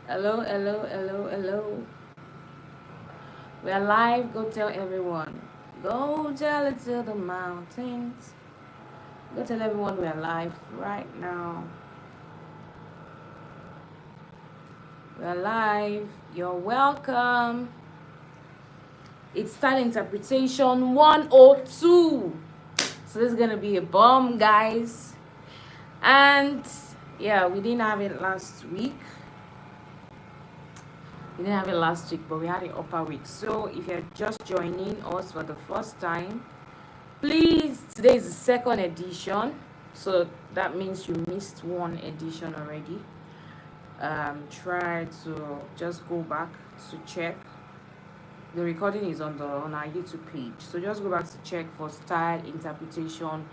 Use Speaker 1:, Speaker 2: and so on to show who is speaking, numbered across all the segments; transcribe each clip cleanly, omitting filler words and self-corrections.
Speaker 1: Hello, hello, hello, hello. We are live. Go tell everyone. Go tell it to the mountains. Go tell everyone we are live right now. We are live. You're welcome. It's style interpretation 102. So this is gonna be a bomb, guys. And yeah, we didn't have it last week. We didn't have it last week, but we had it upper week. So if you're just joining us for the first time, please, today is the second edition, so that means you missed one edition already. Try to just go back to check. The recording is on our YouTube page, so just go back to check for style interpretation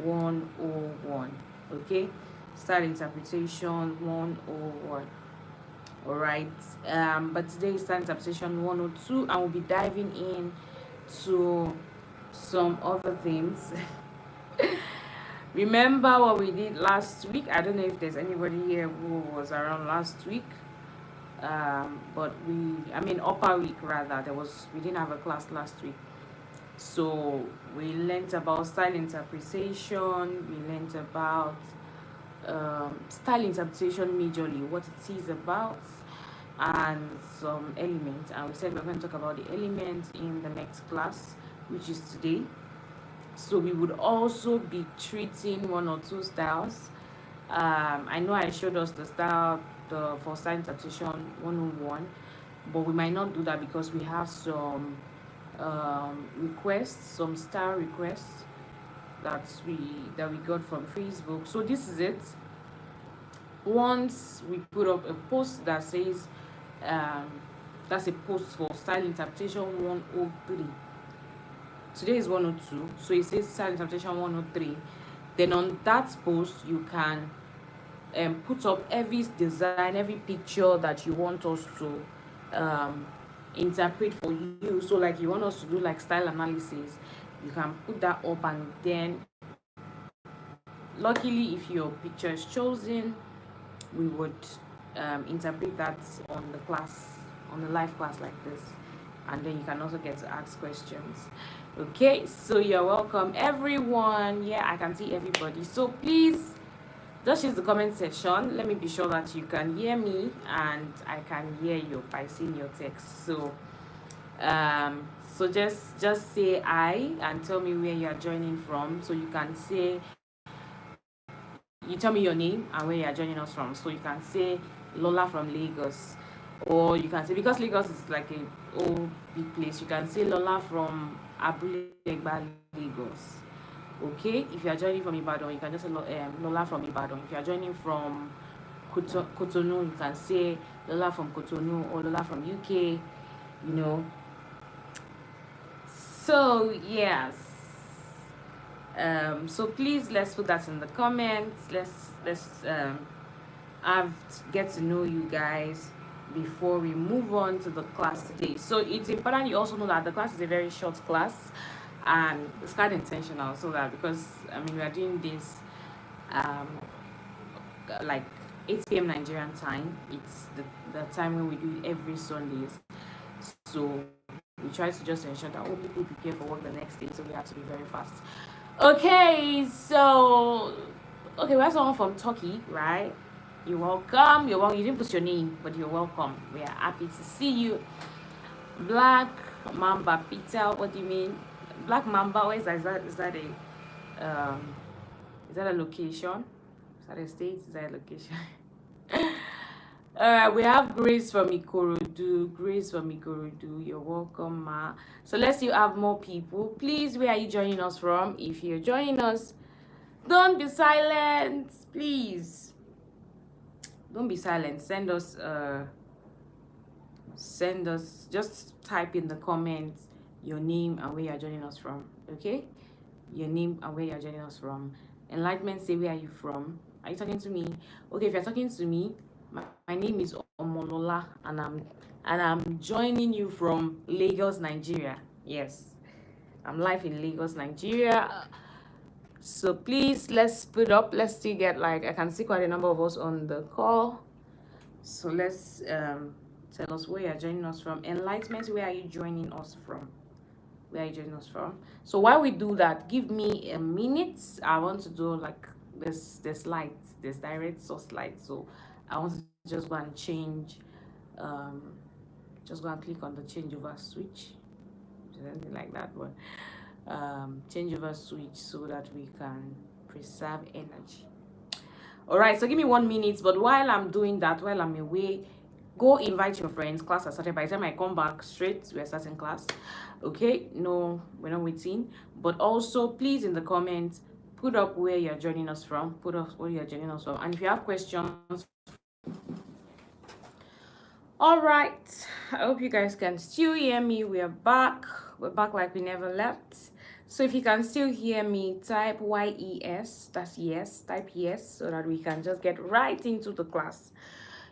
Speaker 1: 101. Okay, style interpretation 101. All right. But today is style interpretation 102, and we'll be diving in to some other things. Remember what we did last week? I don't know if there's anybody here who was around last week. But upper week rather. We didn't have a class last week. So we learned about style interpretation. We learned about style interpretation majorly, what it is about, and some elements. And we said we're going to talk about the elements in the next class, which is today. So we would also be treating one or two styles. I know I showed us the style for style interpretation 101, but we might not do that because we have some requests, some style requests that we got from Facebook. So this is it. Once we put up a post that says that's a post for style interpretation 103. Today is 102, so it says style interpretation 103. Then on that post you can put up every design, every picture that you want us to interpret for you. So like you want us to do like style analysis, you can put that up, and then luckily if your picture is chosen, we would interpret that on the live class like this, and then you can also get to ask questions. Okay, so you're welcome everyone. Yeah, I can see everybody, so please just use the comment section. Let me be sure that you can hear me and I can hear you by seeing your text. So just say I and tell me where you are joining from. So you can say, you tell me your name and where you are joining us from. So you can say Lola from Lagos, or you can say, because Lagos is like a old big place, you can say Lola from Abule Egba, Lagos. Okay, if you are joining from Ibadan, you can just say Lola from Ibadan. If you are joining from Cotonou, you can say Lola from Cotonou or Lola from UK, you know. So yes, so please, let's put that in the comments. Let's get to know you guys before we move on to the class today. So it's important you also know that the class is a very short class, and it's quite intentional, so that because we are doing this like 8 p.m. Nigerian time. It's the time when we do it every Sundays. So we try to just ensure that all people prepare for work the next day, so we have to be very fast. Okay, so we have someone from Turkey, right? You're welcome. You're welcome. You didn't put your name, but you're welcome. We are happy to see you. Black Mamba Peter, what do you mean? Black Mamba, where is that? Is that a location? Is that a state? Is that a location? We have Grace from Ikorodu. Grace from Ikorodu, you're welcome, ma. So let's see, have more people. Please, where are you joining us from? If you're joining us, don't be silent, please. Don't be silent. Send us, just type in the comments your name and where you're joining us from. Okay, your name and where you're joining us from. Enlightenment, say, where are you from? Are you talking to me? Okay, if you're talking to me, my name is Omolola, and I'm joining you from Lagos, Nigeria. Yes, I'm live in Lagos, Nigeria. So please, let's split up. Let's see, get like, I can see quite a number of us on the call. So let's tell us where you're joining us from. Enlightenment, where are you joining us from? Where are you joining us from? So while we do that, give me a minute. I want to do like this light, this direct source light. So I want to just go and change, um, just go and click on the changeover switch, something like that. But changeover switch so that we can preserve energy. All right, so give me 1 minute. But while I'm doing that, while I'm away, go invite your friends. Class has started. By the time I come back straight, we're starting class. Okay, no, we're not waiting. But also, please in the comments, put up where you're joining us from. Put up where you're joining us from. And if you have questions, all right. I hope you guys can still hear me. We are back. We're back like we never left. So if you can still hear me, type YES. That's yes. Type yes so that we can just get right into the class.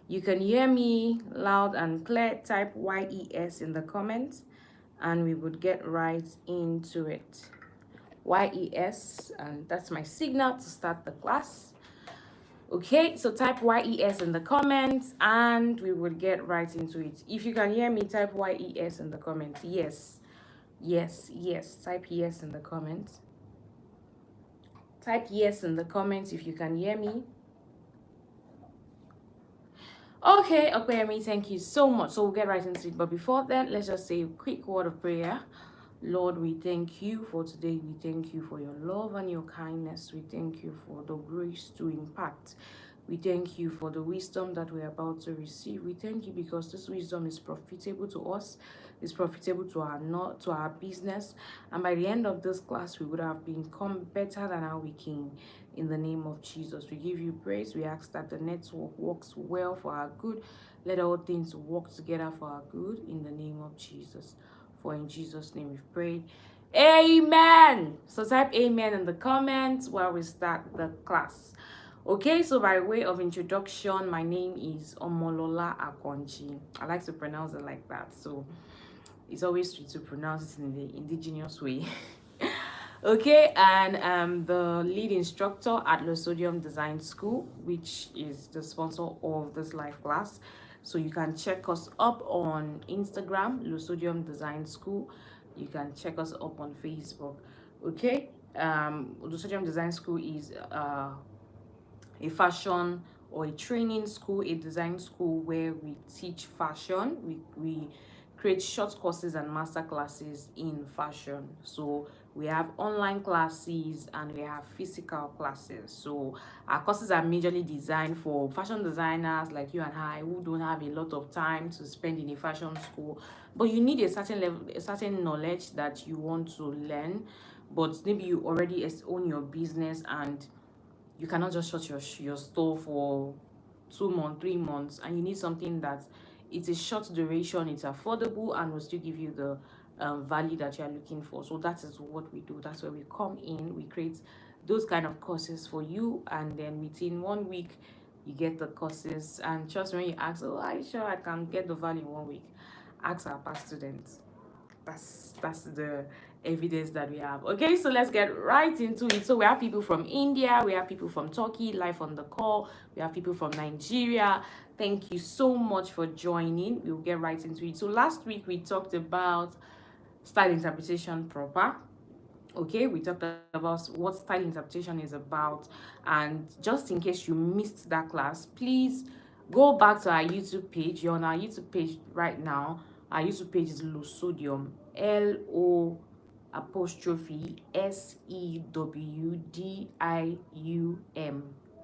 Speaker 1: You can hear me loud and clear. Type YES in the comments and we would get right into it. YES, and that's my signal to start the class. Okay, so type YES in the comments and we will get right into it. If you can hear me, type YES in the comments. Yes, yes, yes. Type yes in the comments. Type yes in the comments if you can hear me. Okay, Okpeyemi, thank you so much. So we'll get right into it. But before that, let's just say a quick word of prayer. Lord, we thank you for today. We thank you for your love and your kindness. We thank you for the grace to impact. We thank you for the wisdom that we're about to receive. We thank you because this wisdom is profitable to us, is profitable to our business. And by the end of this class, we would have become better than how we came. In the name of Jesus, we give you praise. We ask that the network works well for our good. Let all things work together for our good in the name of Jesus. For in Jesus' name we've prayed. Amen. So type amen in the comments while we start the class. Okay, so by way of introduction, my name is Omolola Akonji. I like to pronounce it like that, so it's always sweet to pronounce it in the indigenous way. Okay, and I'm the lead instructor at Losodium Design School, which is the sponsor of this live class. So you can check us up on Instagram, Losodium Design School. You can check us up on Facebook. Okay, Losodium Design School is a fashion or a training school, a design school where we teach fashion. We create short courses and master classes in fashion. So we have online classes and we have physical classes. So our courses are majorly designed for fashion designers like you and I who don't have a lot of time to spend in a fashion school, but you need a certain level, a certain knowledge that you want to learn, but maybe you already own your business and you cannot just shut your store for 2 months, 3 months, and you need something that it's a short duration, it's affordable, and will still give you the value that you're looking for. So that is what we do. That's where we come in. We create those kind of courses for you, and then within 1 week, you get the courses. And trust me, when you ask, "Oh, are you sure I can get the value in 1 week?" Ask our past students. That's the evidence that we have. Okay, so let's get right into it. So we have people from India, we have people from Turkey live on the call, we have people from Nigeria. Thank you so much for joining. We'll get right into it. So last week we talked about style interpretation proper. Okay, we talked about what style interpretation is about, and just in case you missed that class, please go back to our YouTube page. You're on our YouTube page right now. Our YouTube page is Losodium, LO apostrophe SEWDIUM.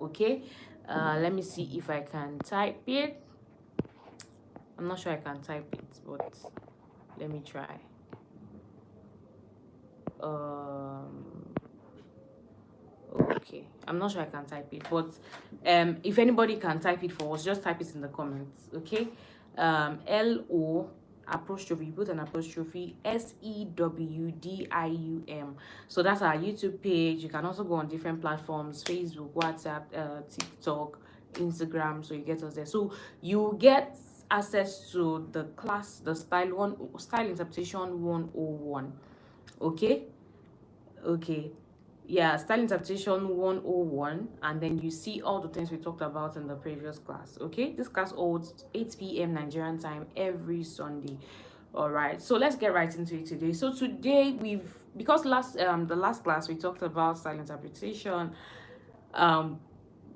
Speaker 1: Okay, let me see if I can type it. I'm not sure I can type it, but let me try. Okay, I'm not sure I can type it, but if anybody can type it for us, just type it in the comments. Okay, LO apostrophe, put an apostrophe SEWDIUM. So that's our YouTube page. You can also go on different platforms: Facebook, WhatsApp, TikTok, Instagram. So you get us there. So you get access to the class, the style interpretation 101. Okay. Okay, yeah, style interpretation 101, and then you see all the things we talked about in the previous class. Okay, this class holds 8 p.m. Nigerian time every Sunday. All right, so let's get right into it today. So today we've, because last the last class we talked about style interpretation. um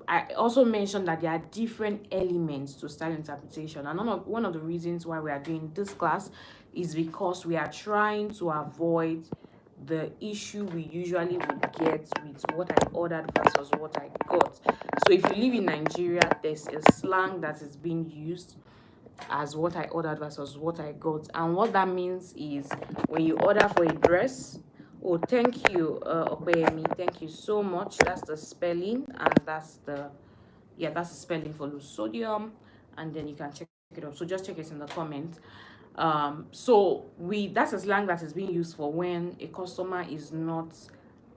Speaker 1: I also mentioned that there are different elements to style interpretation, and one of the reasons why we are doing this class is because we are trying to avoid the issue we usually would get with what I ordered versus what I got. So if you live in Nigeria, there's a slang that is being used as what I ordered versus what I got. And what that means is when you order for a dress, oh, thank you, Opeyemi, thank you so much. That's the spelling, and that's the, yeah, that's the spelling for loose sodium. And then you can check it up. So just check it in the comment. So we, that's a slang that is being used for when a customer is not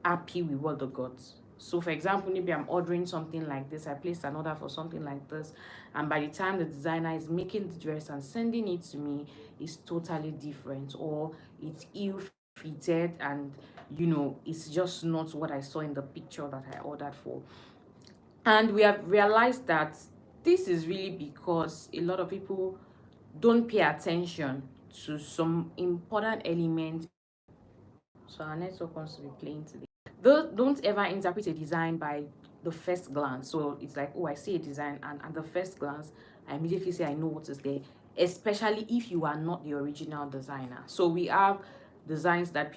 Speaker 1: happy with what they got. So for example, maybe I'm ordering something like this, I placed an order for something like this, and by the time the designer is making the dress and sending it to me, it's totally different, or it's ill fitted, and it's just not what I saw in the picture that I ordered for. And we have realized that this is really because a lot of people don't pay attention to some important elements. So our network wants to be playing today. Don't ever interpret a design by the first glance. So it's like, oh, I see a design, and at the first glance, I immediately say I know what is there, especially if you are not the original designer. So we have designs that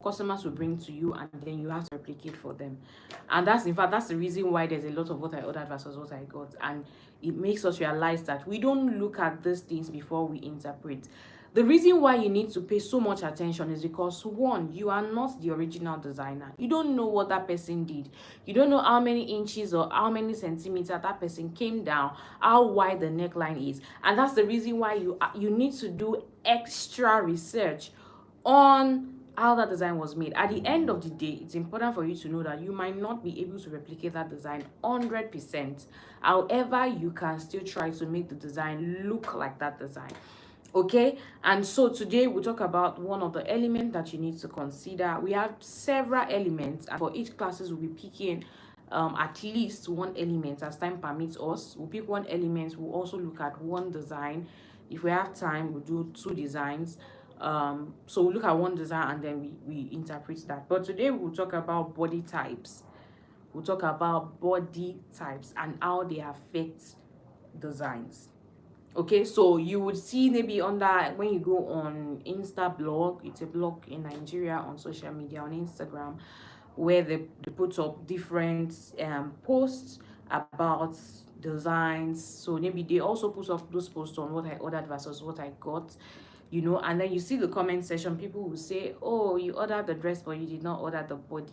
Speaker 1: customers will bring to you, and then you have to replicate for them. And that's, in fact, that's the reason why there's a lot of what I ordered versus what I got. And it makes us realize that we don't look at these things before we interpret. The reason why you need to pay so much attention is because, one, you are not the original designer. You don't know what that person did. You don't know how many inches or how many centimeters that person came down, how wide the neckline is. And that's the reason why you need to do extra research on how that design was made. At the end of the day, it's important for you to know that you might not be able to replicate that design 100%. However, you can still try to make the design look like that design. Okay, and so today we'll talk about one of the elements that you need to consider. We have several elements, and for each classes we'll be picking at least one element as time permits us. We'll pick one element, we'll also look at one design. If we have time, we'll do two designs. So we'll look at one design and then we interpret that. But today we'll talk about body types. We'll talk about body types and how they affect designs. Okay, so you would see maybe under, when you go on Insta blog, it's a blog in Nigeria on social media, on Instagram, where they put up different posts about designs. So maybe they also put up those posts on what I ordered versus what I got, and then you see the comment section, people will say, oh, you ordered the dress but you did not order the body.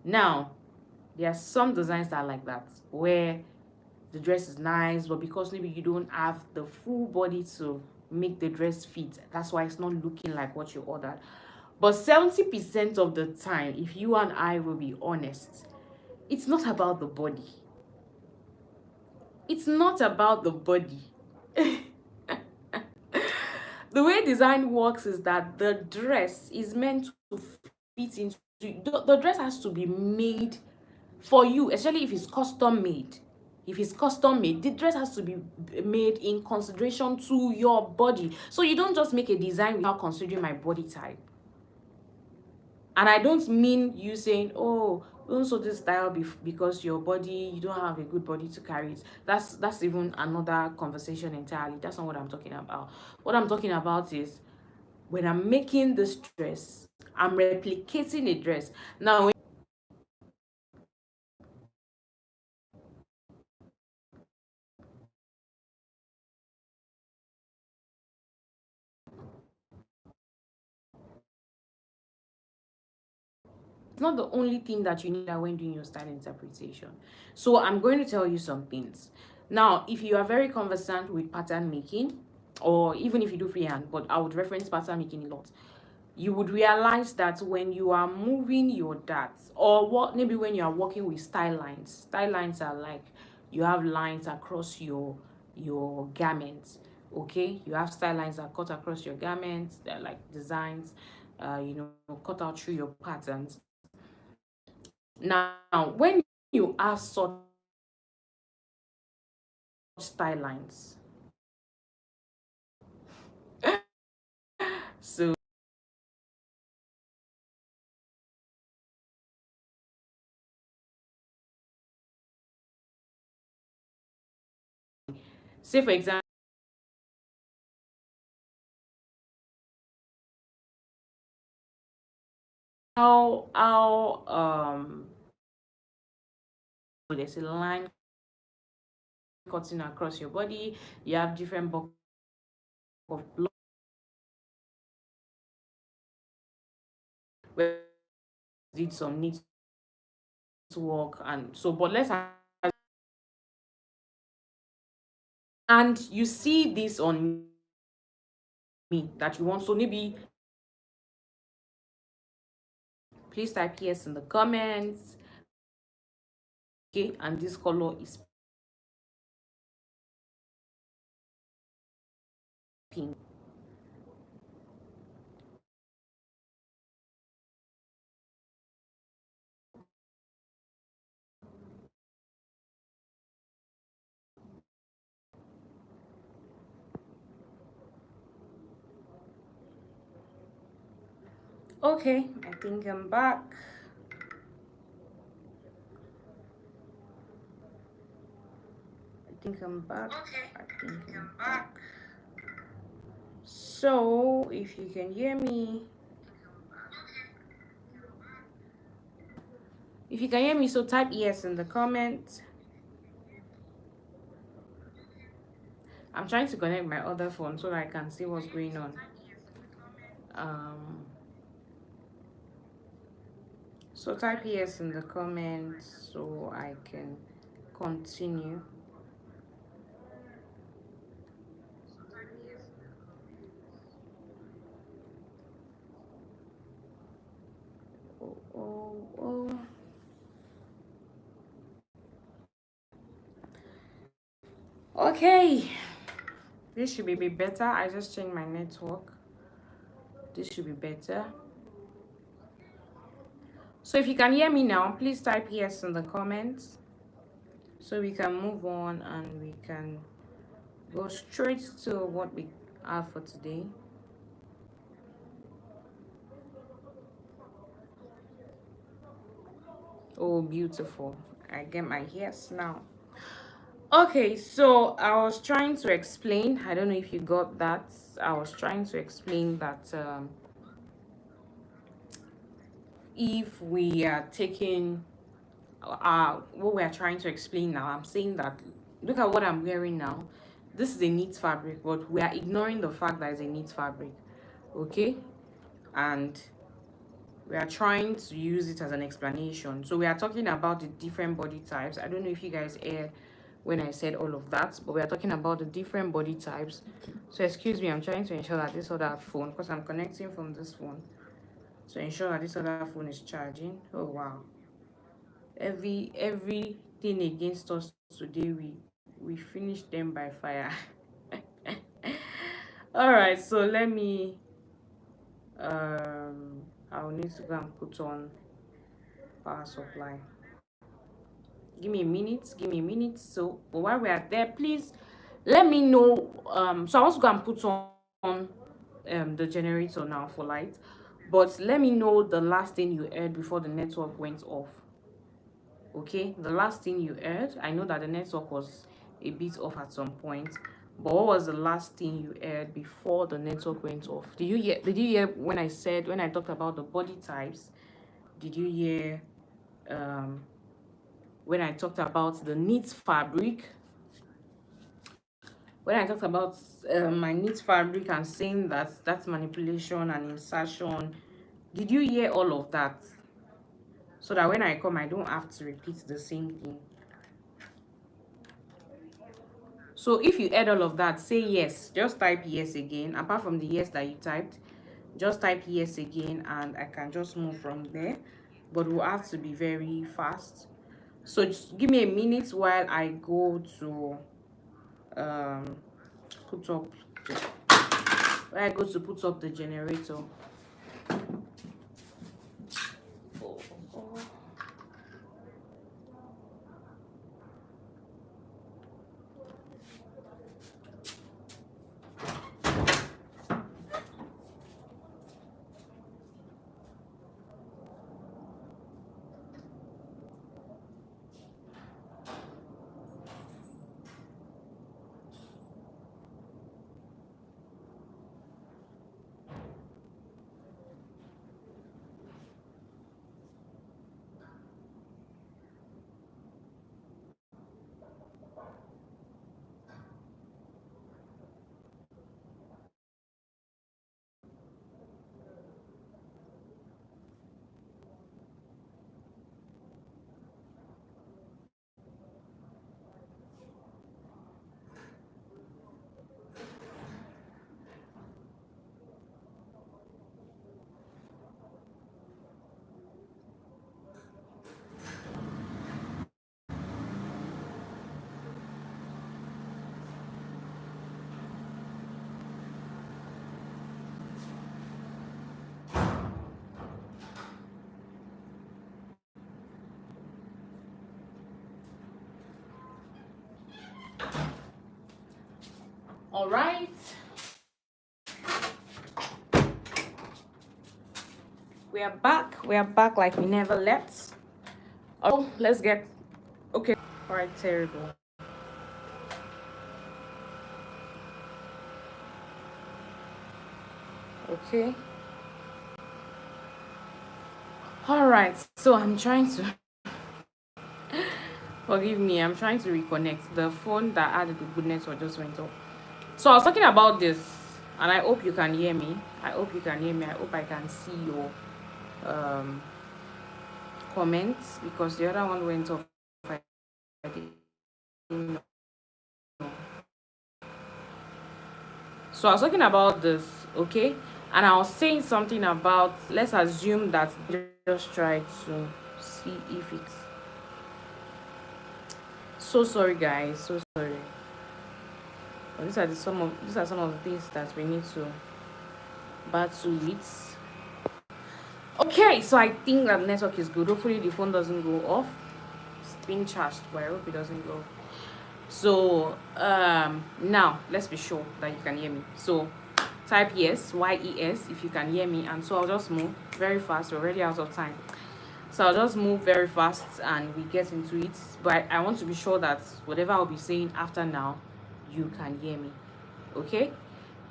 Speaker 1: Now, there are some designs that are like that, where the dress is nice, but because maybe you don't have the full body to make the dress fit, that's why it's not looking like what you ordered. But 70% of the time, if you and I will be honest, it's not about the body. It's not about the body. The way design works is that the dress is meant to fit into, the dress has to be made for you, especially if it's custom made. If it's custom made, the dress has to be made in consideration to your body. So you don't just make a design without considering my body type. And I don't mean you saying, oh, don't sew this style because your body, you don't have a good body to carry it. That's even another conversation entirely. That's not what I'm talking about. What I'm talking about is, when I'm making this dress, I'm replicating a dress. Now, it's not the only thing that you need when doing your style interpretation. So I'm going to tell you some things. Now, if you are very conversant with pattern making, or even if you do freehand, but I would reference pattern making a lot, you would realize that when you are moving your darts, or what, maybe when you are working with style lines are like, you have lines across your garments. Okay, you have style lines that cut across your garments. They're like designs, cut out through your patterns. Now, when you have such style lines, so say for example, how there's a line cutting across your body, you have different buckets of blood where did some neat work, and so but and you see this on me that you want, so maybe please type yes in the comments. Okay, and this color is pink. Okay, I think I'm back. I think I'm back. Okay, I think I'm back. So if you can hear me, if you can hear me, so type yes in the comments. I'm trying to connect my other phone so that I can see what's going on. Um, so type yes in the comments so I can continue. Oh, oh, oh. Okay, this should be better. I just changed my network. This should be better. So if you can hear me now, please type yes in the comments so we can move on and we can go straight to what we have for today. Oh, beautiful. I get my yes now. Okay, so I was trying to explain. I don't know if you got that. I was trying to explain that if we are taking what we are trying to explain now, I'm saying that look at what I'm wearing now. This is a knit fabric, but we are ignoring the fact that it's a knit fabric. Okay, and we are trying to use it as an explanation. So we are talking about the different body types. I don't know if you guys heard when I said all of that, but we are talking about the different body types. So excuse me, I'm trying to ensure that this other phone, because I'm connecting from this phone, to ensure that this other phone is charging. Oh wow, everything against us today, we finished them by fire. All right, so let me I'll need to go and put on power supply. Give me a minute. So but while we are there, please let me know. So I want to go and put on the generator now for light, but let me know the last thing you heard before the network went off. Okay, the last thing you heard. I know that the network was a bit off at some point, but what was the last thing you heard before the network went off? Did you hear when I talked about the body types? Did you hear um when I talked about the knit fabric, when I talked about my knit fabric and saying that that's manipulation and insertion? Did you hear all of that? So that when I come, I don't have to repeat the same thing. So if you heard all of that, say yes. Just type yes again. Apart from the yes that you typed, just type yes again and I can just move from there. But we'll have to be very fast. So just give me a minute while I go to um put up put up the generator. Oh, oh. All right. We are back. We are back like we never left. Oh, let's get. Okay. All right. Terrible. Okay. All right. So I'm trying to. Forgive me. I'm trying to reconnect. The phone that had the good network just went off. So I was talking about this, and I hope you can hear me. I hope you can hear me. I hope I can see your um comments because the other one went off. I didn't know. So I was talking about this, okay? And I was saying something about, let's assume that just try to see if it's. So sorry, guys. So sorry. But these are some of the things that we need to battle with. Okay, so I think that network is good. Hopefully the phone doesn't go off. It's being charged, but I hope it doesn't go. So now let's be sure that you can hear me. So type yes, yes, if you can hear me. And so I'll just move very fast. We're already out of time. So I'll just move very fast and we get into it. But I want to be sure that whatever I'll be saying after now, you can hear me. Okay?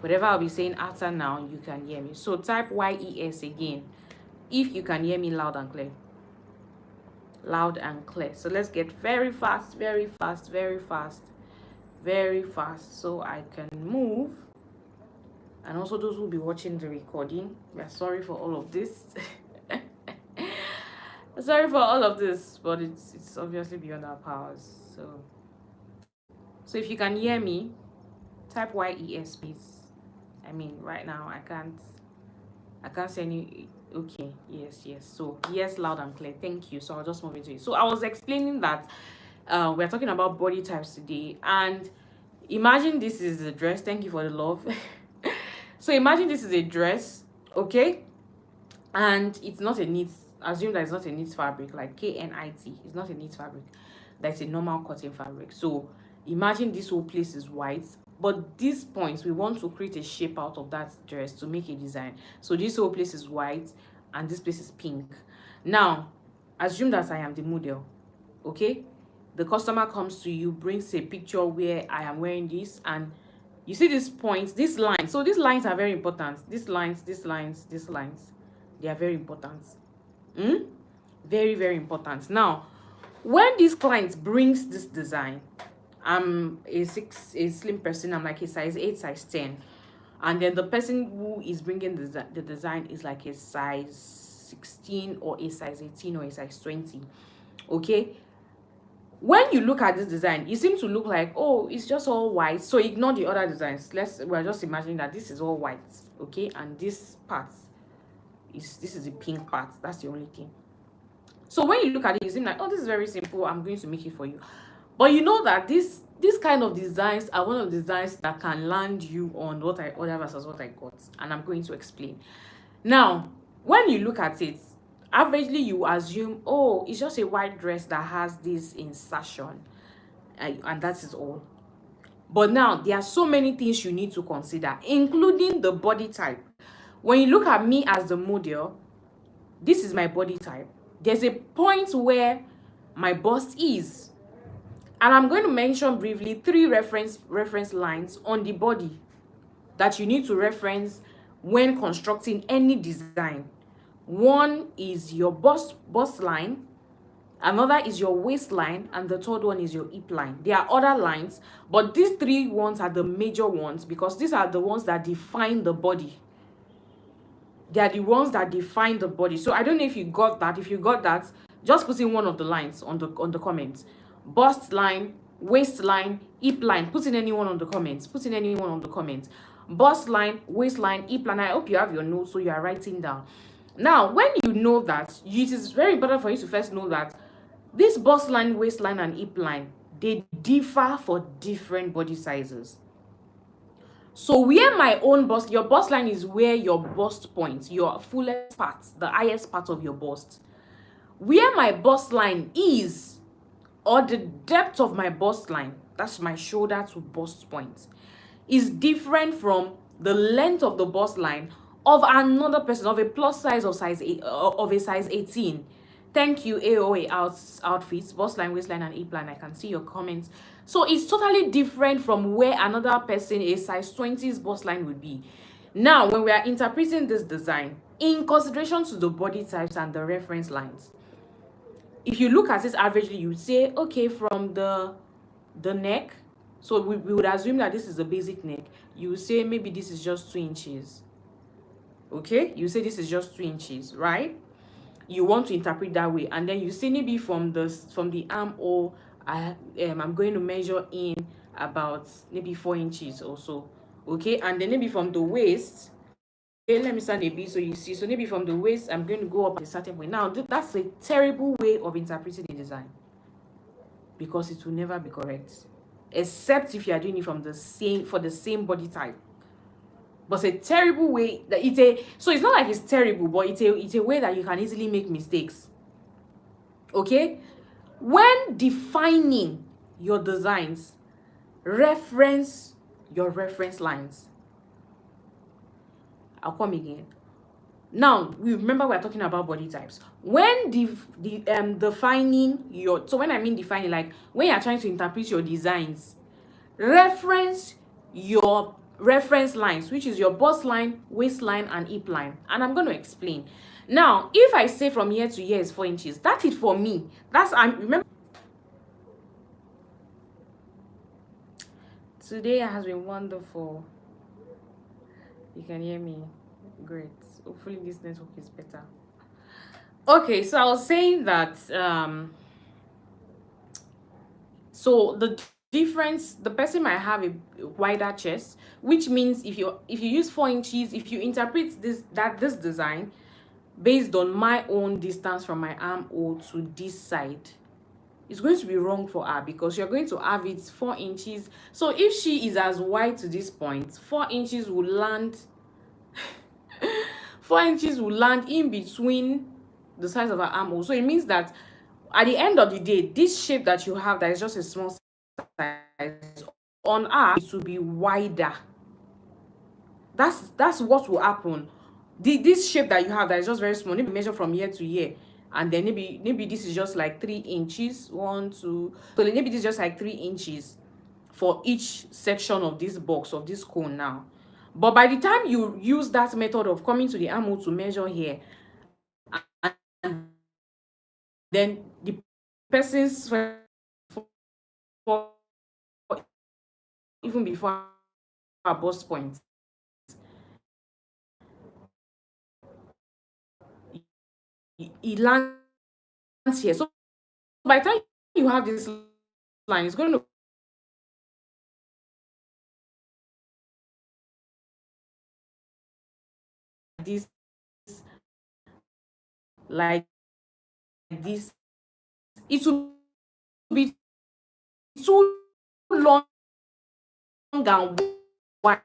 Speaker 1: Whatever I'll be saying after now, you can hear me. So type yes again if you can hear me loud and clear. Loud and clear. So let's get very fast, very fast, very fast, very fast, so I can move. And also those who will be watching the recording, we're sorry for all of this. Sorry for all of this, but it's obviously beyond our powers. So if you can hear me, type yes, please. I mean, right now I can't say any. Okay, yes. So yes, loud and clear. Thank you. So I'll just move into it. So I was explaining that we're talking about body types today, and imagine this is a dress. Thank you for the love. So imagine this is a dress, okay, and it's not a knit. Assume that it's not a knit fabric, like KNIT. It's not a knit fabric. That's a normal cotton fabric. So imagine this whole place is white, but these points we want to create a shape out of that dress to make a design. So this whole place is white and this place is pink. Now assume that I am the model, okay. The customer comes to you, brings a picture where I am wearing this, and you see these points, these lines. So these lines are very important. These lines, they are very important. Very, very important. Now when this client brings this design, I'm a slim person, I'm like a size 8, size 10, and then the person who is bringing the design is like a size 16 or a size 18 or a size 20, okay. When you look at this design, you seem to look like, oh, it's just all white, so ignore the other designs. We're just imagining that this is all white, okay, and this part this is the pink part. That's the only thing. So when you look at it, you seem like, oh, this is very simple, I'm going to make it for you. But you know that this kind of designs are one of the designs that can land you on what I ordered versus what I got, and I'm going to explain. Now when you look at it, averagely you assume, oh, it's just a white dress that has this insertion, and that is all. But now there are so many things you need to consider, including the body type. When you look at me as the model, this is my body type. There's a point where my bust is, and I'm going to mention briefly 3 reference lines on the body that you need to reference when constructing any design. One is your bust line, another is your waistline, and the third one is your hip line. There are other lines, but these 3 ones are the major ones because these are the ones that define the body. They are the ones that define the body. So I don't know if you got that. If you got that, just put in one of the lines on the comments. Bust line, waistline, hip line. Put in anyone on the comments. Put in anyone on the comments. Bust line, waistline, hip line. I hope you have your notes so you are writing down. Now, when you know that, it is very important for you to first know that this bust line, waistline, and hip line, they differ for different body sizes. So where my own bust, your bust line is where your bust point, your fullest part, the highest part of your bust. Where my bust line is, or the depth of my bust line, that's my shoulder to bust point, is different from the length of the bust line of another person, of a plus size of size 8, of a size 18. Thank you, AOA outfits, bust line, waistline, and hip line. I can see your comments. So it's totally different from where another person, a size 20's bust line would be. Now, when we are interpreting this design, in consideration to the body types and the reference lines, if you look at it averagely, you would say, okay, from the neck, so we would assume that this is the basic neck. You would say maybe this is just 2 inches. Okay, you say this is just 2 inches, right? You want to interpret that way, and then you say maybe from the armhole, I'm going to measure in about maybe 4 inches or so. Okay, and then maybe from the waist, okay, let me stand a bit so you see. So maybe from the waist, I'm going to go up at a certain point. Now, that's a terrible way of interpreting the design, because it will never be correct, except if you are doing it from the same body type. But it's a terrible way that so it's not like it's terrible, but it's a way that you can easily make mistakes. Okay, when defining your designs, reference your reference lines. I'll come again. Now, we remember we're talking about body types. When defining your, so when I mean defining, like when you're trying to interpret your designs, reference your reference lines, which is your bust line, waistline, and hip line. And I'm going to explain. Now, if I say from here to here is 4 inches, that's it for me. Remember, today has been wonderful. You can hear me. Great. Hopefully this network is better. Okay, so I was saying that so the difference, the person might have a wider chest, which means if you use 4 inches, if you interpret this design based on my own distance from my armhole to this side, it's going to be wrong for her, because you're going to have it 4 inches. So if she is as wide to this point, 4 inches will land 4 inches will land in between the size of her armhole. So it means that at the end of the day, this shape that you have that is just a small size, on her it will be wider. That's what will happen. This shape that you have that is just very small, maybe measure from here to here, and then maybe this is just like 3 inches, 1 2, so maybe this is just like 3 inches for each section of this box, of this cone now. But by the time you use that method of coming to the armhole to measure here, and then the person's, even before our bust point, it lands here. So by the time you have this line, it's going to this like this. It will be too long and wide.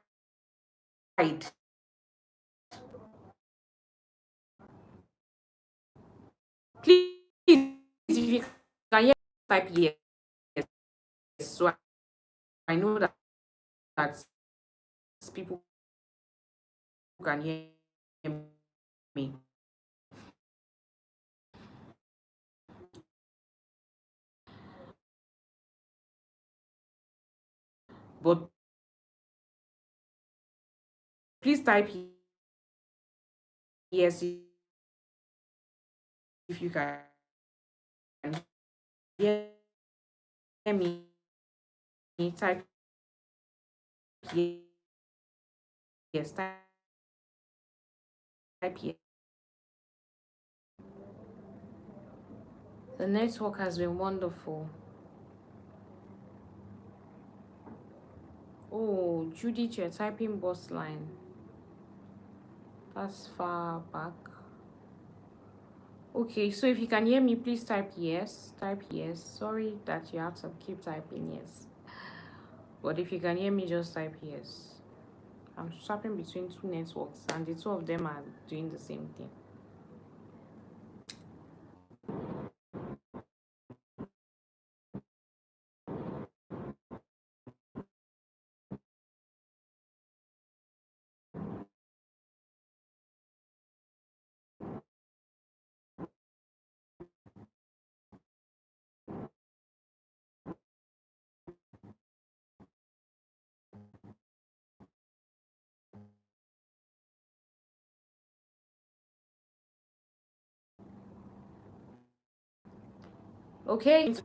Speaker 1: Please, if you can hear, type yes. So I know that people can hear me. But please type yes if you can hear me. Type yes. Type yes. The network has been wonderful. Oh, Judith, you're typing bus line. That's far back. Okay, so if you can hear me, please type yes. Type yes. Sorry that you have to keep typing yes. But if you can hear me, just type yes. I'm swapping between two networks, and the two of them are doing the same thing. Okay, to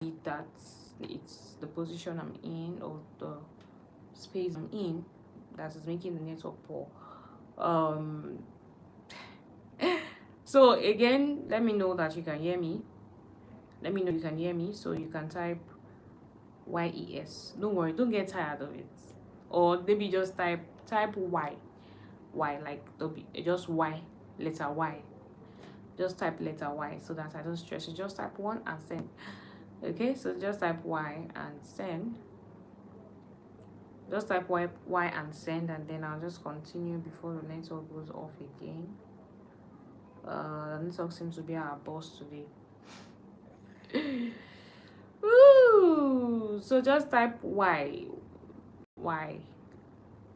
Speaker 1: see that it's the position I'm in or the space I'm in that is making the network poor. Um, so again, let me know that you can hear me. Let me know you can hear me, so you can type YES. Don't worry, don't get tired of it. Or maybe just type Y, like just Y, letter Y. Just type letter Y so that I don't stress you. Just type one and send. Okay, so just type Y and send. Just type Y and send, and then I'll just continue before the network goes off again. The network seems to be our boss today. Woo! So just type Y.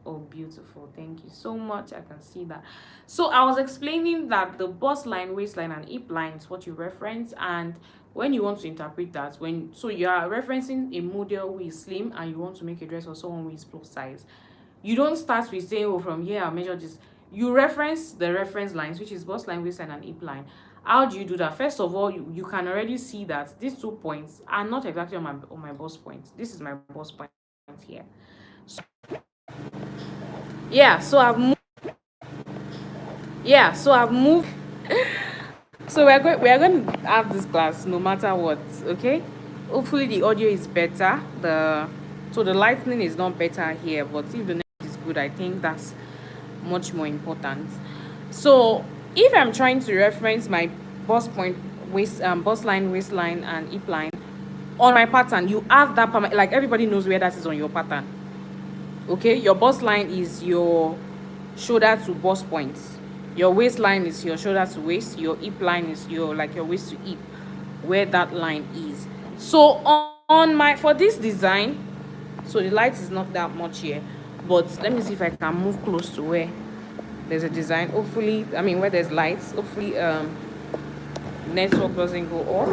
Speaker 1: Oh, beautiful. Thank you so much. I can see that. So I was explaining that the bust line, waistline, and hip line is what you reference, and when you want to interpret that, so you are referencing a model who is slim and you want to make a dress for someone who is plus size, you don't start with saying, oh, from here I'll measure this. You reference the reference lines, which is bust line, waistline, and hip line. How do you do that? First of all, you can already see that these 2 points are not exactly on my bust point. This is my bust point here. So, yeah, so I've moved. Yeah, so I've moved. So we are going to have this class no matter what. Okay, hopefully the audio is better. The lightning is not better here, but if the net is good, I think that's much more important. So if I'm trying to reference my bust point, bust line, waistline, and hip line on my pattern, you have that like everybody knows where that is on your pattern. Okay, your bust line is your shoulder to bust points. Your waistline is your shoulder to waist. Your hip line is your waist to hip, where that line is. So on my, for this design, so the light is not that much here, but let me see if I can move close to where there's a design. Hopefully, I mean where there's lights. Hopefully, network doesn't go off.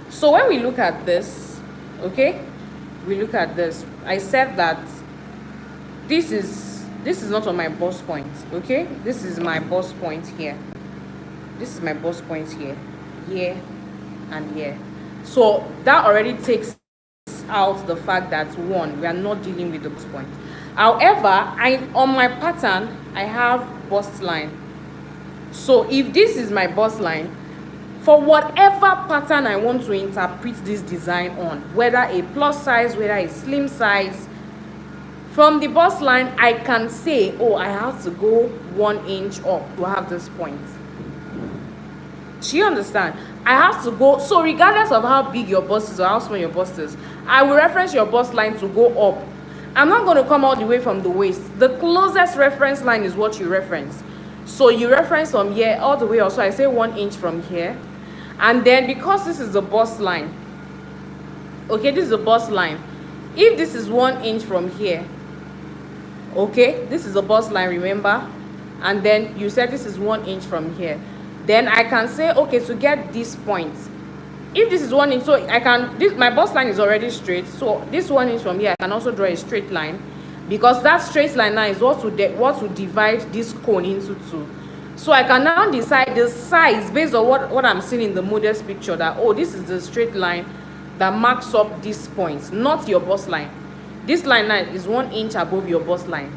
Speaker 1: So when we look at this, okay, we look at this. I said that this is not on my bust point. Okay, this is my bust point here. This is my bust point here, and here. So that already takes out the fact that one, we are not dealing with the bust point. However, on my pattern I have bust line. So if this is my bust line, for whatever pattern I want to interpret this design on, whether a plus size, whether a slim size, from the bust line I can say, oh, I have to go 1 inch up to have this point. Do you understand? I have to go, so regardless of how big your bust is or how small your bust is, I will reference your bust line to go up. I'm not going to come all the way from the waist. The closest reference line is what you reference. So you reference from here all the way up. So I say 1 inch from here. And then because this is the bust line, okay, this is the bust line. If this is 1 inch from here, okay, this is the bust line, remember? And then you said this is 1 inch from here. Then I can say, okay, to get this point, if this is 1 inch, so I can, my bust line is already straight, so this 1 inch from here I can also draw a straight line, because that straight line now is what will divide this cone into two. So I can now decide the size based on what I'm seeing in the model's picture, that, oh, this is the straight line that marks up these points, not your bust line. This line now is 1 inch above your bust line.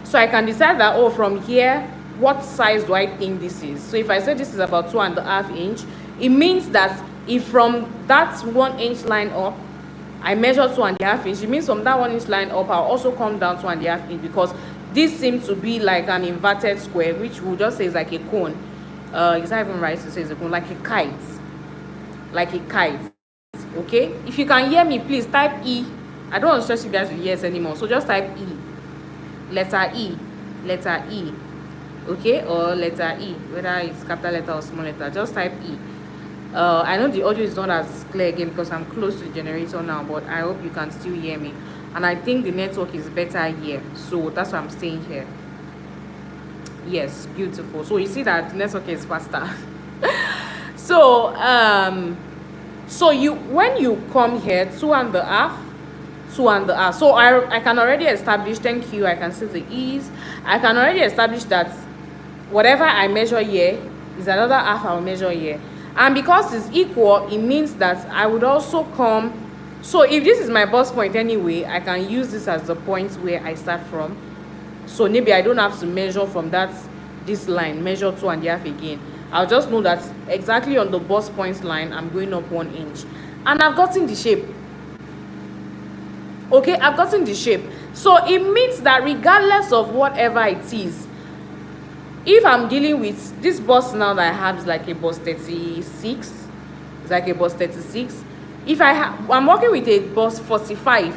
Speaker 1: So I can decide that, oh, from here, what size do I think this is? So if I say this is about 2.5 inch, it means that if from that 1 inch line up, I measure 2.5 inch, it means from that 1 inch line up, I'll also come down 2.5 inch, because this seems to be like an inverted square, which we'll just say is like a cone. It's not even right to say it's a cone, like a kite. Like a kite. Okay? If you can hear me, please type E. I don't want to stress you guys with yes anymore, so just type E. Letter E. Letter E. Okay? Or letter E. Whether it's capital letter or small letter, just type E. I know the audio is not as clear again because I'm close to the generator now, but I hope you can still hear me. And I think the network is better here, so that's why I'm staying here. Yes, beautiful. So you see that the network is faster. So when you come here, 2.5, 2.5. So I can already establish, thank you, I can see the ease. I can already establish that whatever I measure here is another half I'll measure here. And because it's equal, it means that I would also come. So if this is my bust point anyway, I can use this as the point where I start from. So maybe I don't have to measure from this line, measure 2.5 again. I'll just know that exactly on the bust point line, I'm going up 1 inch. And I've gotten the shape. Okay, I've gotten the shape. So it means that regardless of whatever it is, if I'm dealing with this bust now that I have is like a bust 36, it's like a bust 36. If I'm working with a bust 45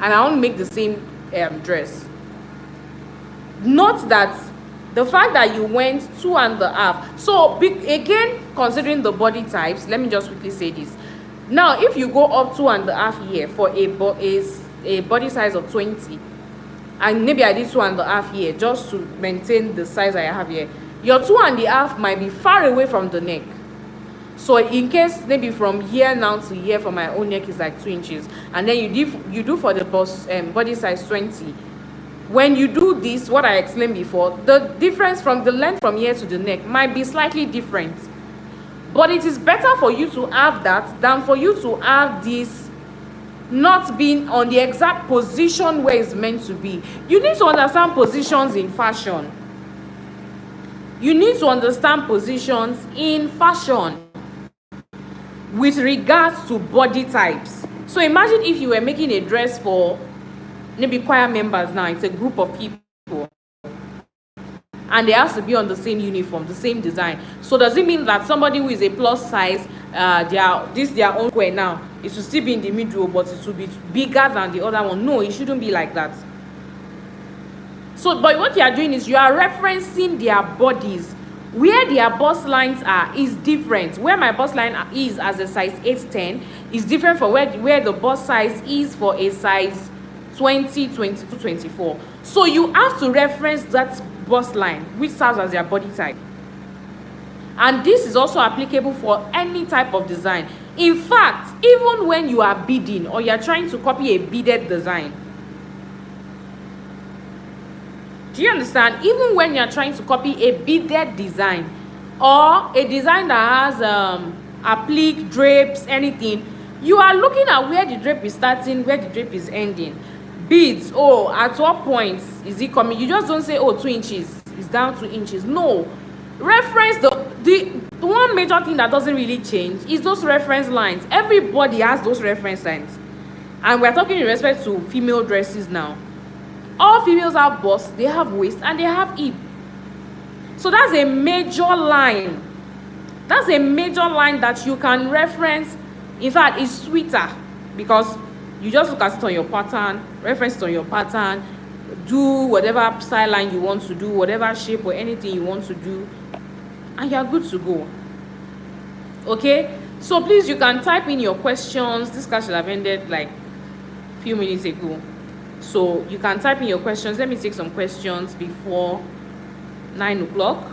Speaker 1: and I want to make the same dress, note that the fact that you went 2.5. So again, considering the body types, let me just quickly say this. Now, if you go up 2.5 here for a body size of 20, and maybe I did 2.5 here just to maintain the size I have here, your 2.5 might be far away from the neck. So in case maybe from here now to here for my own neck is like 2 inches, and then you do for the body size 20. When you do this, what I explained before, the difference from the length from here to the neck might be slightly different. But it is better for you to have that than for you to have this not being on the exact position where it's meant to be. You need to understand positions in fashion. You need to understand positions in fashion with regards to body types. So imagine if you were making a dress for maybe choir members. Now it's a group of people and they have to be on the same uniform, the same design. So does it mean that somebody who is a plus size, their own square now, it should still be in the middle, but it should be bigger than the other one? No, it shouldn't be like that. So but what you are doing is you are referencing their bodies. Where their bust lines are is different. Where my bust line is as a size 8-10 is different from where the bust size is for a size 20, 22, 24. So you have to reference that bust line which serves as their body type. And this is also applicable for any type of design. In fact, even when you are beading or you are trying to copy a beaded design, do you understand? Even when you are trying to copy a beaded design or a design that has applique, drapes, anything, you are looking at where the drape is starting, where the drape is ending. Beads, oh, at what point is it coming? You just don't say, oh, 2 inches, it's down 2 inches. No. Reference, the one major thing that doesn't really change is those reference lines. Everybody has those reference lines. And we're talking in respect to female dresses now. All females have bust, they have waist, and they have hip. So that's a major line. That's a major line that you can reference. In fact, it's sweeter because you just look at it on your pattern, reference it on your pattern, do whatever style line you want to do, whatever shape or anything you want to do, and you're good to go. Okay? So please, you can type in your questions. This class should have ended like a few minutes ago. So you can type in your questions. Let me take some questions before 9 o'clock.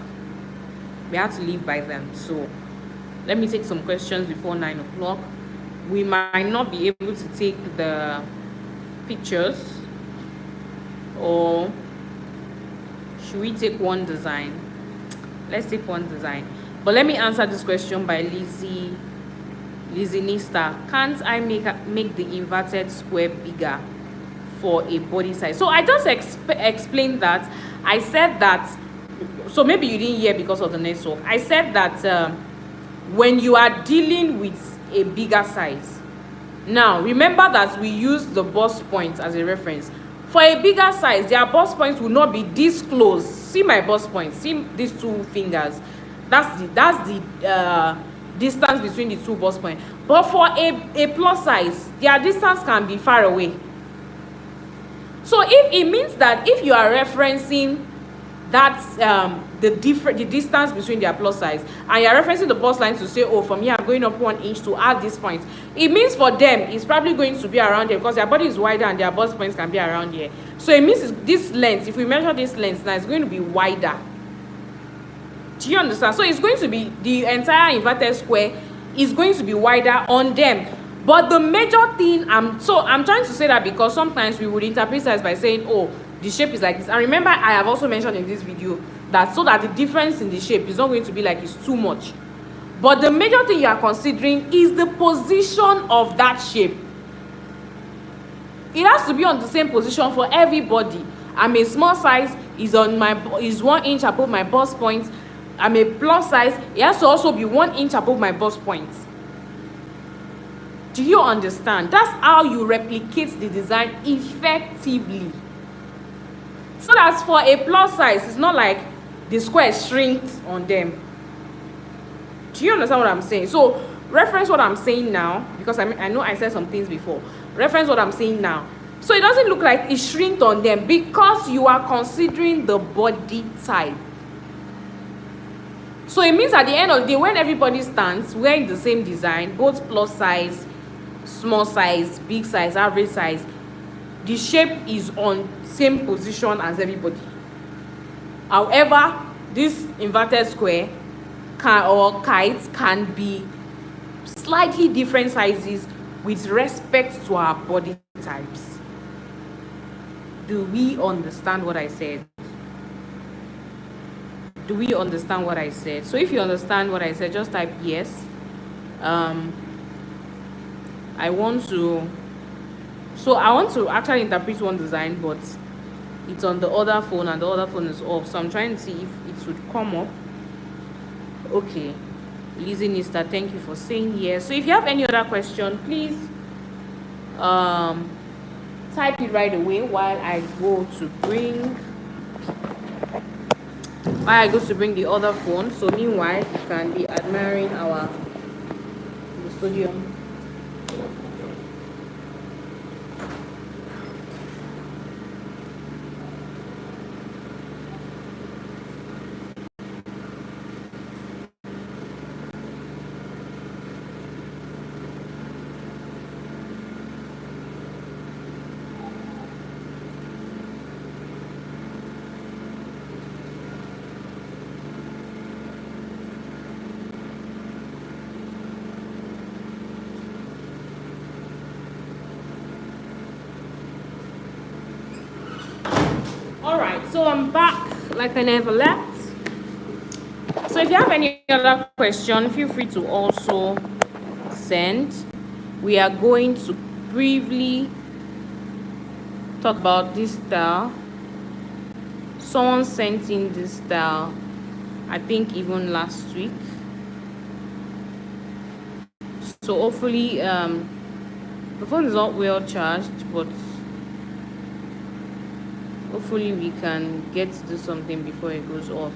Speaker 1: We have to leave by then. So let me take some questions before 9 o'clock. We might not be able to take the pictures, or should we take one design? Let's take one design. But let me answer this question by Lizzie Nista. Can't I make the inverted square bigger for a body size? So I just explained that. I said that, so maybe you didn't hear because of the network. I said that when you are dealing with a bigger size, now remember that we use the bust point as a reference. For a bigger size, their bust points will not be this close. See my bust point, see these 2 fingers. That's the distance between the 2 bust points. But for a plus size, their distance can be far away. So if it means that if you are referencing that the distance between their plus size, and you're referencing the bust line to say, oh, from here I'm going up 1 inch to add this point, it means for them it's probably going to be around here because their body is wider and their bust points can be around here. So it means this length, if we measure this length now, it's going to be wider. Do you understand? So it's going to be, the entire inverted square is going to be wider on them. But the major thing, I'm trying to say that because sometimes we would interpret size by saying, oh, the shape is like this. And remember, I have also mentioned in this video that, so that the difference in the shape is not going to be like it's too much. But the major thing you are considering is the position of that shape. It has to be on the same position for everybody. I'm a small size, is 1 inch above my bust point. I'm a plus size, it has to also be 1 inch above my bust point. Do you understand? That's how you replicate the design effectively. So that's for a plus size, it's not like the square shrinks on them. Do you understand what I'm saying? So reference what I'm saying now, because I know I said some things before. Reference what I'm saying now. So it doesn't look like it shrinked on them because you are considering the body type. So it means at the end of the day, when everybody stands wearing the same design, both plus size, small size, big size, average size, the shape is on same position as everybody. However, this inverted square or kites can be slightly different sizes with respect to our body types. Do we understand what I said? Do we understand what I said? So if you understand what I said, just type yes. I want to actually interpret one design, but it's on the other phone and the other phone is off, so I'm trying to see if it would come up. Okay, Lizzie Nista, thank you for saying yes. So if you have any other question, please type it right away while I go to bring the other phone. So meanwhile, you can be admiring the studio. So I'm back like I never left. So if you have any other question, feel free to also send. We are going to briefly talk about this style. Someone sent in this style, I think even last week. So hopefully the phone is not well charged, but hopefully we can get to do something before it goes off.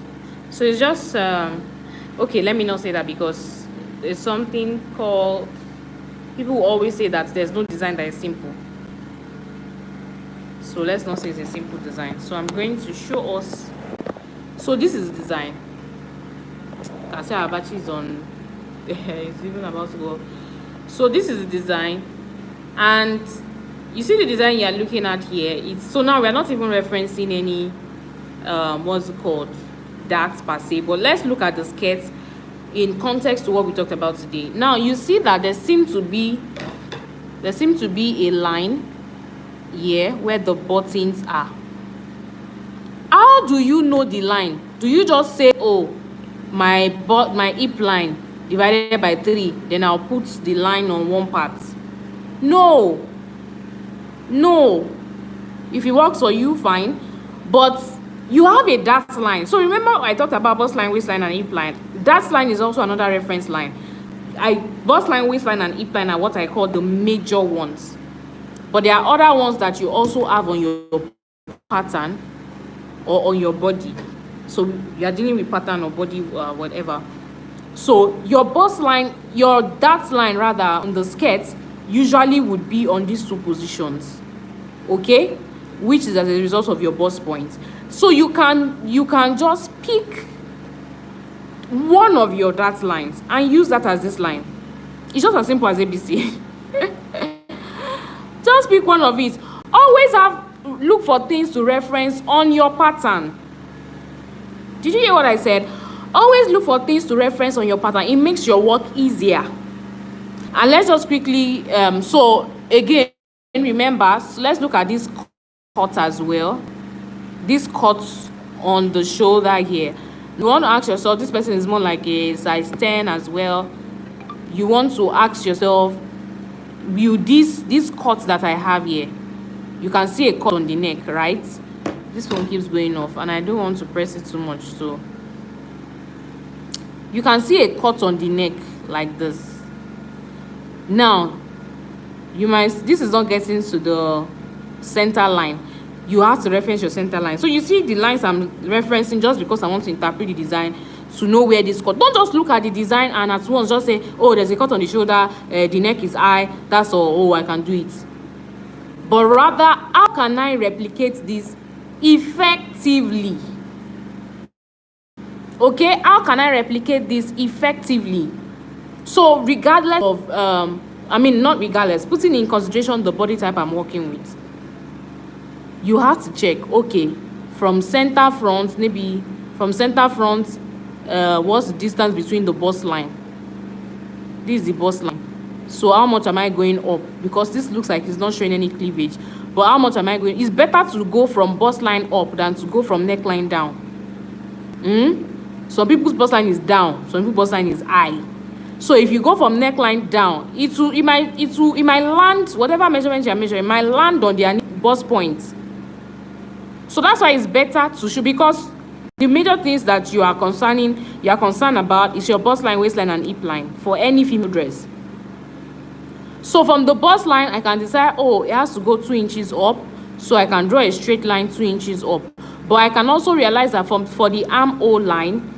Speaker 1: So it's just okay, let me not say that, because there's something called, people always say that there's no design that is simple. So let's not say it's a simple design. So I'm going to show us. So this is the design. You can see our battery is on. It's even about to go. So this is the design, and you see the design you are looking at here. So now we are not even referencing any what's it called, darts per se, but let's look at the skirts in context to what we talked about today. Now you see that there seems to be a line here where the buttons are. How do you know the line? Do you just say, oh, my hip line divided by 3, then I'll put the line on one part? No, if it works for you, fine, but you have a dart line. So remember I talked about bust line, waistline, and hip line. Dart line is also another reference line. Bust line, waistline, and hip line are what I call the major ones, but there are other ones that you also have on your pattern or on your body. So you are dealing with pattern or body, whatever. So your bust line, your dart line rather, on the skirts usually would be on these two positions, okay, which is as a result of your bust point. So you can just pick one of your dart lines and use that as this line. It's just as simple as ABC. Just pick one of it. Always look for things to reference on your pattern. Did you hear what I said? Always look for things to reference on your pattern. It makes your work easier. And let's just quickly so again, remember, so let's look at this cut as well. This cuts on the shoulder here. You want to ask yourself, this person is more like a size 10 as well. You want to ask yourself, will this cut that I have here, you can see a cut on the neck, right? This phone keeps going off and I don't want to press it too much, so you can see a cut on the neck like this. Now this is not getting to the center line. You have to reference your center line. So you see the lines I'm referencing just because I want to interpret the design to know where this cut. Don't just look at the design and at once just say, oh, there's a cut on the shoulder, the neck is high, that's all, oh, I can do it. But rather, how can I replicate this effectively? Okay, how can I replicate this effectively? So regardless of not regardless, putting in consideration the body type I'm working with, you have to check, okay, from center front, maybe from center front, what's the distance between the bust line? This is the bust line. So how much am I going up? Because this looks like it's not showing any cleavage, but how much am I going? It's better to go from bust line up than to go from neckline down. Some people's bust line is down, some people's bust line is high. So if you go from neckline down, it might land, whatever measurement you're measuring, it might land on their bust point. So that's why it's better to show, because the major things that you are concerned about is your bust line, waistline, and hip line for any female dress. So from the bust line, I can decide, oh, it has to go 2 inches up, so I can draw a straight line 2 inches up. But I can also realize that for the armhole line,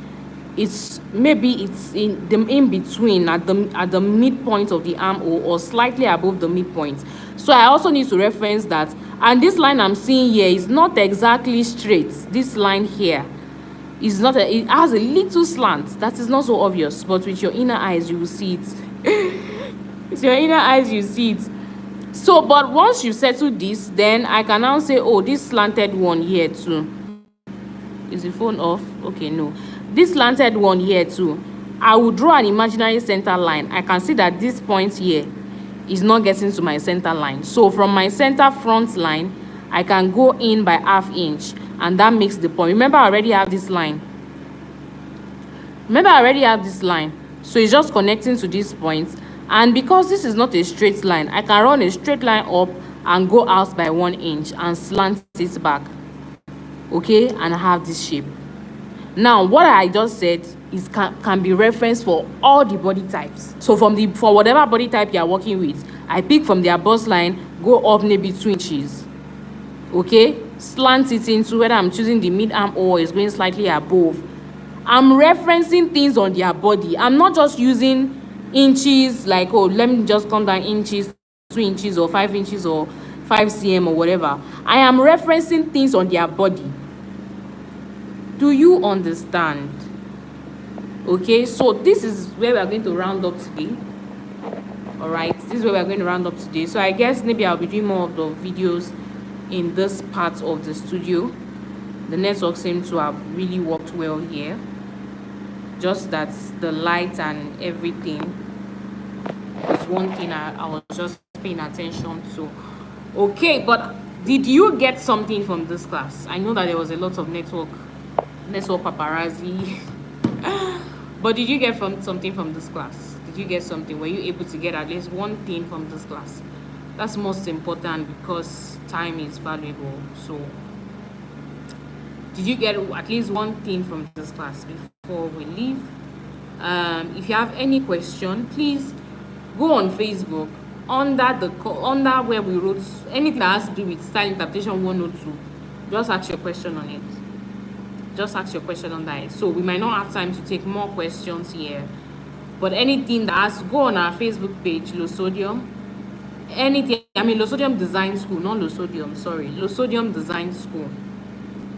Speaker 1: it's in between at the midpoint of the armhole or slightly above the midpoint. So I also need to reference that. And this line I'm seeing here is not exactly straight. This line here is not it has a little slant that is not so obvious, but with your inner eyes you will see it. With your inner eyes you see it. So but once you settle this, then I can now say, oh, this slanted one here too. Is the phone off? Okay, no. This slanted one here too, I will draw an imaginary center line. I can see that this point here is not getting to my center line. So from my center front line, I can go in by ½ inch, and that makes the point. Remember, I already have this line. So it's just connecting to this point. And because this is not a straight line, I can run a straight line up and go out by 1 inch and slant it back. Okay, and I have this shape. Now what I just said is can be referenced for all the body types. So for whatever body type you are working with, I pick from their bust line, go up maybe 2 inches. Okay, slant it into whether I'm choosing the mid arm or is going slightly above. I'm referencing things on their body. I'm not just using inches, like, oh, let me just come down inches, 2 inches or 5 inches or 5 cm or whatever. I am referencing things on their body. Do you understand? Okay, so this is where we are going to round up today. All right, this is where we are going to round up today. So I guess maybe I'll be doing more of the videos in this part of the studio. The network seems to have really worked well here. Just that the light and everything is one thing I was just paying attention to. Okay, but did you get something from this class? I know that there was a lot of network paparazzi. But did you get something from this class? Did you get something? Were you able to get at least one thing from this class? That's most important because time is valuable. So did you get at least one thing from this class before we leave? If you have any question, please go on Facebook under where we wrote anything that has to do with style interpretation 102. Just ask your question on it. Just ask your question on that. So we might not have time to take more questions here, but anything that has to go on our Facebook page, Losodium. Anything, I mean Losodium Design School, not Losodium, sorry, Losodium Design School.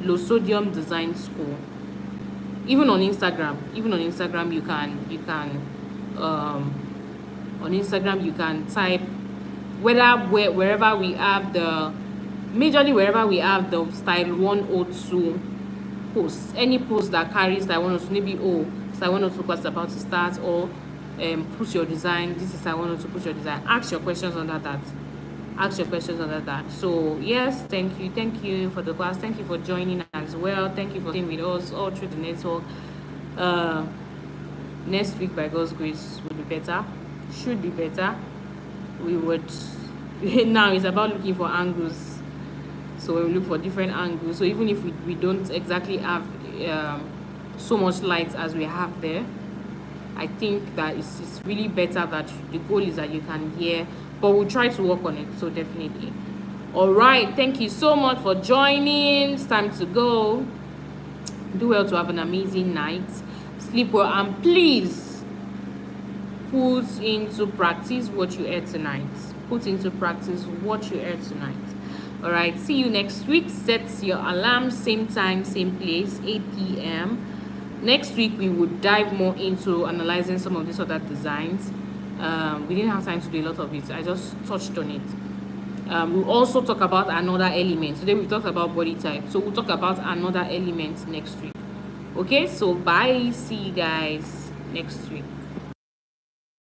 Speaker 1: Losodium Design School. Even on Instagram you can on Instagram you can type wherever we have the style 102 posts, any post that carries style 102, maybe style 102 class about to start, or put your design, this is style 102, put your design, ask your questions under that ask your questions under that. So yes, thank you for the class. Thank you for joining as well. Thank you for staying with us all through the network. Next week, by God's grace, will be better. Should be better. We would now it's about looking for angles. So we look for different angles. So even if we don't exactly have so much light as we have there, I think that it's really better that the goal is that you can hear, but we'll try to work on it. So definitely. All right, thank you so much for joining. It's time to go. Do well to have an amazing night. Sleep well, and please put into practice what you heard tonight. Put into practice what you heard tonight. All right, see you next week. Set your alarm, same time, same place, 8 p.m. Next week, we would dive more into analyzing some of these other designs. We didn't have time to do a lot of it. I just touched on it. We'll also talk about another element. Today, we talked about body type. So we'll talk about another element next week. Okay, so bye. See you guys next week.